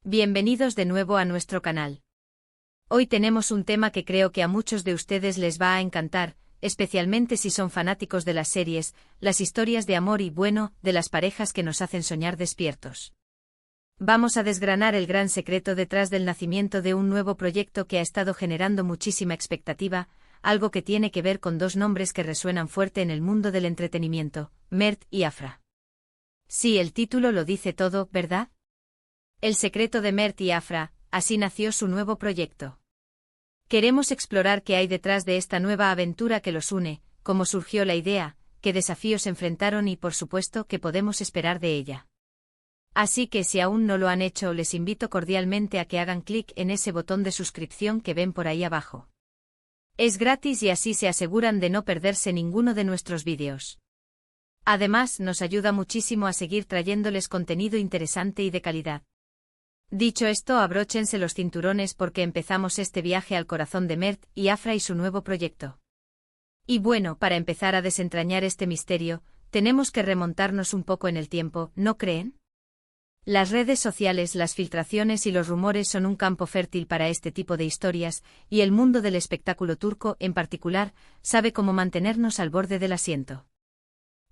Bienvenidos de nuevo a nuestro canal. Hoy tenemos un tema que creo que a muchos de ustedes les va a encantar, especialmente si son fanáticos de las series, las historias de amor y bueno, de las parejas que nos hacen soñar despiertos. Vamos a desgranar el gran secreto detrás del nacimiento de un nuevo proyecto que ha estado generando muchísima expectativa, algo que tiene que ver con dos nombres que resuenan fuerte en el mundo del entretenimiento, Mert y Afra. Sí, el título lo dice todo, ¿verdad? El secreto de Mert y Afra, así nació su nuevo proyecto. Queremos explorar qué hay detrás de esta nueva aventura que los une, cómo surgió la idea, qué desafíos enfrentaron y por supuesto qué podemos esperar de ella. Así que si aún no lo han hecho, les invito cordialmente a que hagan clic en ese botón de suscripción que ven por ahí abajo. Es gratis y así se aseguran de no perderse ninguno de nuestros vídeos. Además, nos ayuda muchísimo a seguir trayéndoles contenido interesante y de calidad. Dicho esto, abróchense los cinturones porque empezamos este viaje al corazón de Mert y Afra y su nuevo proyecto. Y bueno, para empezar a desentrañar este misterio, tenemos que remontarnos un poco en el tiempo, ¿no creen? Las redes sociales, las filtraciones y los rumores son un campo fértil para este tipo de historias, y el mundo del espectáculo turco, en particular, sabe cómo mantenernos al borde del asiento.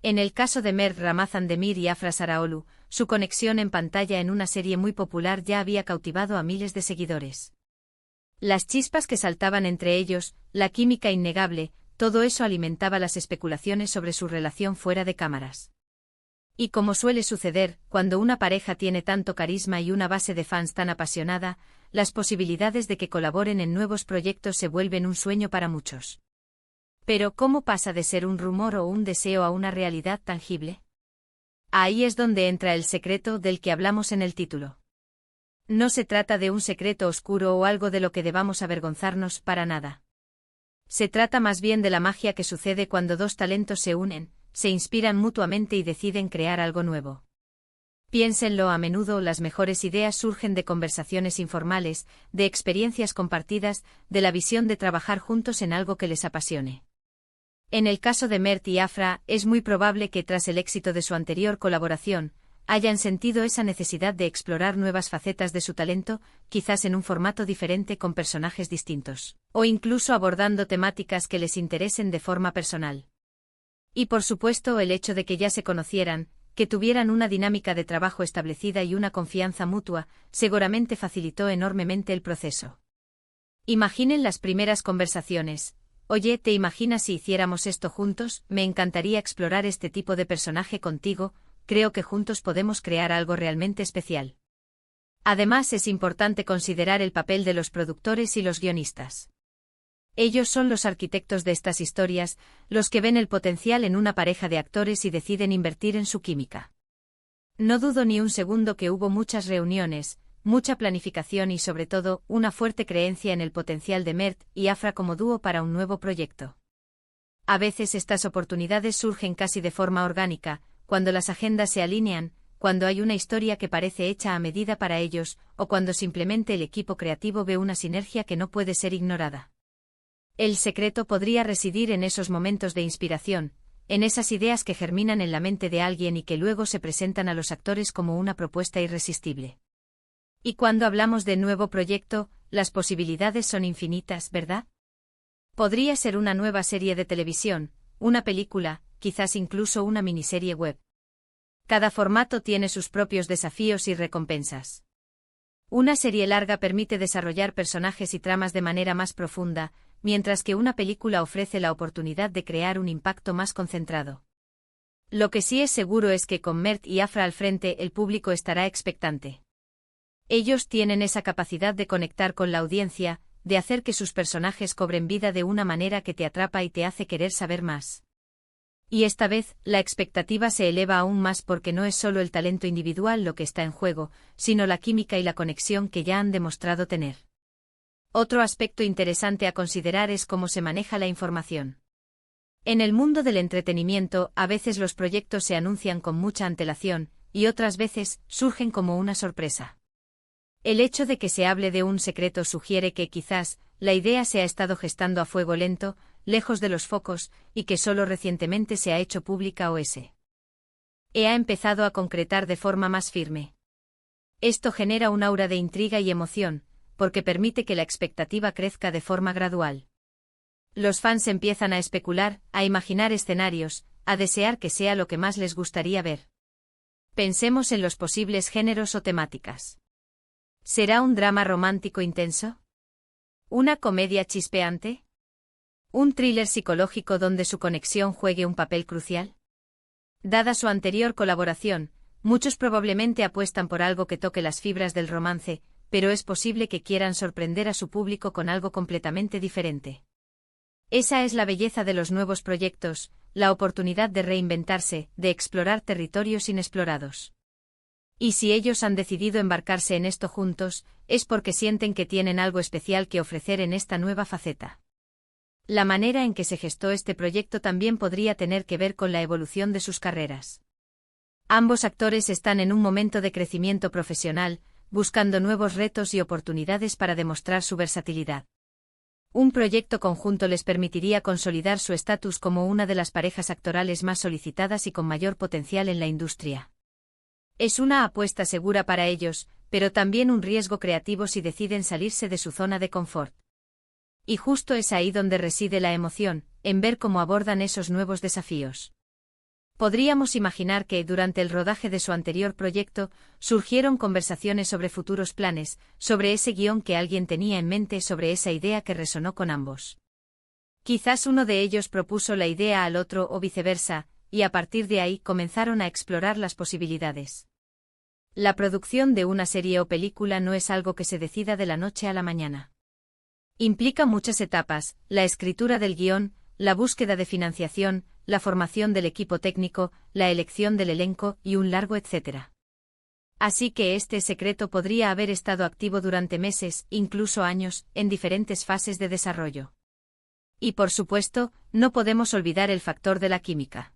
En el caso de Mert Ramazan Demir y Afra Saraoğlu, su conexión en pantalla en una serie muy popular ya había cautivado a miles de seguidores. Las chispas que saltaban entre ellos, la química innegable, todo eso alimentaba las especulaciones sobre su relación fuera de cámaras. Y como suele suceder, cuando una pareja tiene tanto carisma y una base de fans tan apasionada, las posibilidades de que colaboren en nuevos proyectos se vuelven un sueño para muchos. Pero ¿cómo pasa de ser un rumor o un deseo a una realidad tangible? Ahí es donde entra el secreto del que hablamos en el título. No se trata de un secreto oscuro o algo de lo que debamos avergonzarnos para nada. Se trata más bien de la magia que sucede cuando dos talentos se unen, se inspiran mutuamente y deciden crear algo nuevo. Piénsenlo, a menudo las mejores ideas surgen de conversaciones informales, de experiencias compartidas, de la visión de trabajar juntos en algo que les apasione. En el caso de Mert y Afra, es muy probable que tras el éxito de su anterior colaboración, hayan sentido esa necesidad de explorar nuevas facetas de su talento, quizás en un formato diferente con personajes distintos, o incluso abordando temáticas que les interesen de forma personal. Y por supuesto el hecho de que ya se conocieran, que tuvieran una dinámica de trabajo establecida y una confianza mutua, seguramente facilitó enormemente el proceso. Imaginen las primeras conversaciones. Oye, ¿te imaginas si hiciéramos esto juntos? Me encantaría explorar este tipo de personaje contigo, creo que juntos podemos crear algo realmente especial. Además, es importante considerar el papel de los productores y los guionistas. Ellos son los arquitectos de estas historias, los que ven el potencial en una pareja de actores y deciden invertir en su química. No dudo ni un segundo que hubo muchas reuniones, mucha planificación y sobre todo, una fuerte creencia en el potencial de Mert y Afra como dúo para un nuevo proyecto. A veces estas oportunidades surgen casi de forma orgánica, cuando las agendas se alinean, cuando hay una historia que parece hecha a medida para ellos, o cuando simplemente el equipo creativo ve una sinergia que no puede ser ignorada. El secreto podría residir en esos momentos de inspiración, en esas ideas que germinan en la mente de alguien y que luego se presentan a los actores como una propuesta irresistible. Y cuando hablamos de nuevo proyecto, las posibilidades son infinitas, ¿verdad? Podría ser una nueva serie de televisión, una película, quizás incluso una miniserie web. Cada formato tiene sus propios desafíos y recompensas. Una serie larga permite desarrollar personajes y tramas de manera más profunda, mientras que una película ofrece la oportunidad de crear un impacto más concentrado. Lo que sí es seguro es que con Mert y Afra al frente el público estará expectante. Ellos tienen esa capacidad de conectar con la audiencia, de hacer que sus personajes cobren vida de una manera que te atrapa y te hace querer saber más. Y esta vez, la expectativa se eleva aún más porque no es solo el talento individual lo que está en juego, sino la química y la conexión que ya han demostrado tener. Otro aspecto interesante a considerar es cómo se maneja la información. En el mundo del entretenimiento, a veces los proyectos se anuncian con mucha antelación, y otras veces surgen como una sorpresa. El hecho de que se hable de un secreto sugiere que quizás la idea se ha estado gestando a fuego lento, lejos de los focos, y que solo recientemente se ha hecho pública o ha empezado a concretar de forma más firme. Esto genera un aura de intriga y emoción, porque permite que la expectativa crezca de forma gradual. Los fans empiezan a especular, a imaginar escenarios, a desear que sea lo que más les gustaría ver. Pensemos en los posibles géneros o temáticas. ¿Será un drama romántico intenso? ¿Una comedia chispeante? ¿Un thriller psicológico donde su conexión juegue un papel crucial? Dada su anterior colaboración, muchos probablemente apuestan por algo que toque las fibras del romance, pero es posible que quieran sorprender a su público con algo completamente diferente. Esa es la belleza de los nuevos proyectos, la oportunidad de reinventarse, de explorar territorios inexplorados. Y si ellos han decidido embarcarse en esto juntos, es porque sienten que tienen algo especial que ofrecer en esta nueva faceta. La manera en que se gestó este proyecto también podría tener que ver con la evolución de sus carreras. Ambos actores están en un momento de crecimiento profesional, buscando nuevos retos y oportunidades para demostrar su versatilidad. Un proyecto conjunto les permitiría consolidar su estatus como una de las parejas actorales más solicitadas y con mayor potencial en la industria. Es una apuesta segura para ellos, pero también un riesgo creativo si deciden salirse de su zona de confort. Y justo es ahí donde reside la emoción, en ver cómo abordan esos nuevos desafíos. Podríamos imaginar que, durante el rodaje de su anterior proyecto, surgieron conversaciones sobre futuros planes, sobre ese guión que alguien tenía en mente, sobre esa idea que resonó con ambos. Quizás uno de ellos propuso la idea al otro o viceversa, y a partir de ahí comenzaron a explorar las posibilidades. La producción de una serie o película no es algo que se decida de la noche a la mañana. Implica muchas etapas: la escritura del guión, la búsqueda de financiación, la formación del equipo técnico, la elección del elenco y un largo etcétera. Así que este secreto podría haber estado activo durante meses, incluso años, en diferentes fases de desarrollo. Y por supuesto, no podemos olvidar el factor de la química.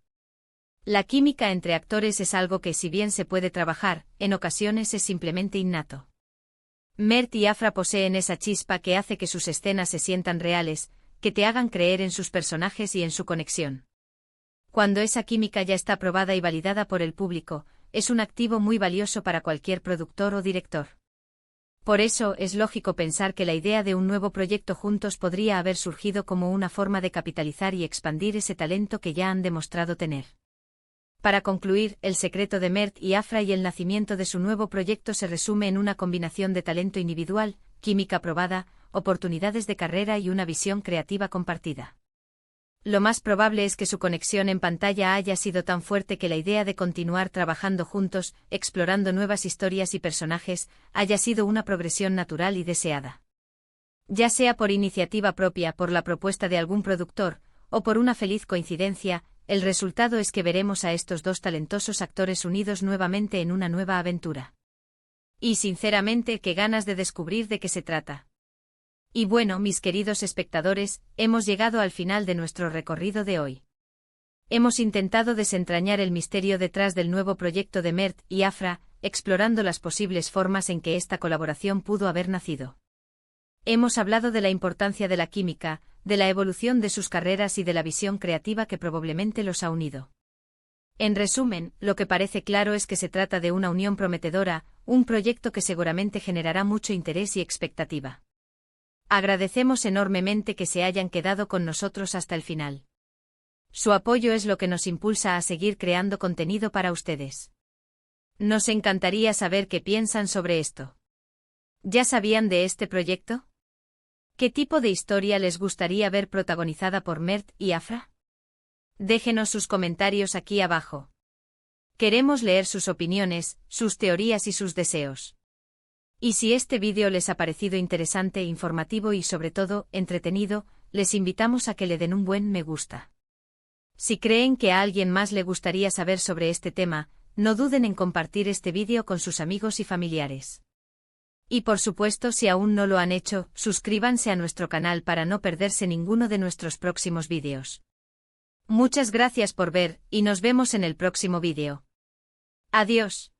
La química entre actores es algo que, si bien se puede trabajar, en ocasiones es simplemente innato. Mert y Afra poseen esa chispa que hace que sus escenas se sientan reales, que te hagan creer en sus personajes y en su conexión. Cuando esa química ya está probada y validada por el público, es un activo muy valioso para cualquier productor o director. Por eso es lógico pensar que la idea de un nuevo proyecto juntos podría haber surgido como una forma de capitalizar y expandir ese talento que ya han demostrado tener. Para concluir, el secreto de Mert y Afra y el nacimiento de su nuevo proyecto se resume en una combinación de talento individual, química probada, oportunidades de carrera y una visión creativa compartida. Lo más probable es que su conexión en pantalla haya sido tan fuerte que la idea de continuar trabajando juntos, explorando nuevas historias y personajes, haya sido una progresión natural y deseada. Ya sea por iniciativa propia, por la propuesta de algún productor, o por una feliz coincidencia, el resultado es que veremos a estos dos talentosos actores unidos nuevamente en una nueva aventura. Y sinceramente, qué ganas de descubrir de qué se trata. Y bueno, mis queridos espectadores, hemos llegado al final de nuestro recorrido de hoy. Hemos intentado desentrañar el misterio detrás del nuevo proyecto de Mert y Afra, explorando las posibles formas en que esta colaboración pudo haber nacido. Hemos hablado de la importancia de la química, de la evolución de sus carreras y de la visión creativa que probablemente los ha unido. En resumen, lo que parece claro es que se trata de una unión prometedora, un proyecto que seguramente generará mucho interés y expectativa. Agradecemos enormemente que se hayan quedado con nosotros hasta el final. Su apoyo es lo que nos impulsa a seguir creando contenido para ustedes. Nos encantaría saber qué piensan sobre esto. ¿Ya sabían de este proyecto? ¿Qué tipo de historia les gustaría ver protagonizada por Mert y Afra? Déjenos sus comentarios aquí abajo. Queremos leer sus opiniones, sus teorías y sus deseos. Y si este vídeo les ha parecido interesante, informativo y sobre todo, entretenido, les invitamos a que le den un buen me gusta. Si creen que a alguien más le gustaría saber sobre este tema, no duden en compartir este vídeo con sus amigos y familiares. Y por supuesto, si aún no lo han hecho, suscríbanse a nuestro canal para no perderse ninguno de nuestros próximos vídeos. Muchas gracias por ver, y nos vemos en el próximo vídeo. Adiós.